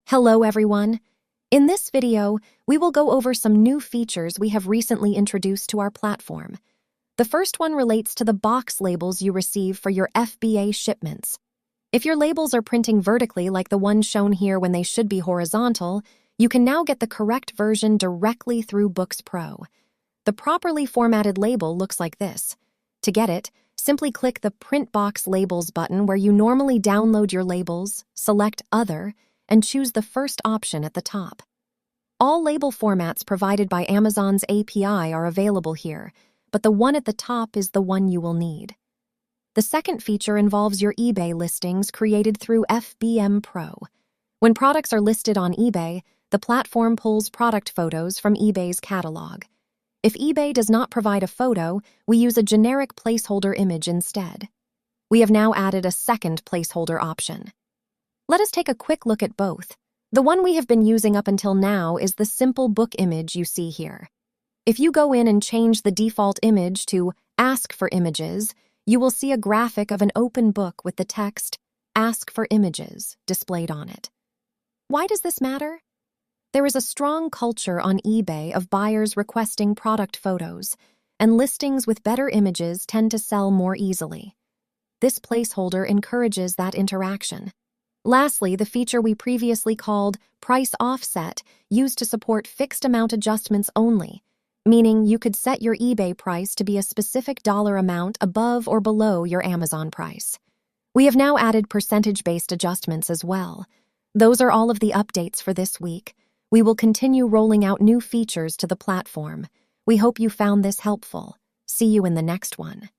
Hello everyone! In this video, we will go over some new features we have recently introduced to our platform. The first one relates to the box labels you receive for your FBA shipments. If your labels are printing vertically like the one shown here when they should be horizontal, you can now get the correct version directly through Bookz Pro. The properly formatted label looks like this. To get it, simply click the Print Box Labels button where you normally download your labels, select Other, and choose the first option at the top. All label formats provided by Amazon's API are available here, but the one at the top is the one you will need. The second feature involves your eBay listings created through FBM Pro. When products are listed on eBay, the platform pulls product photos from eBay's catalog. If eBay does not provide a photo, we use a generic placeholder image instead. We have now added a second placeholder option. Let us take a quick look at both. The one we have been using up until now is the simple book image you see here. If you go in and change the default image to Ask for Images, you will see a graphic of an open book with the text, Ask for Images, displayed on it. Why does this matter? There is a strong culture on eBay of buyers requesting product photos, and listings with better images tend to sell more easily. This placeholder encourages that interaction. Lastly, the feature we previously called Price Offset used to support fixed amount adjustments only, meaning you could set your eBay price to be a specific dollar amount above or below your Amazon price. We have now added percentage-based adjustments as well. Those are all of the updates for this week. We will continue rolling out new features to the platform. We hope you found this helpful. See you in the next one.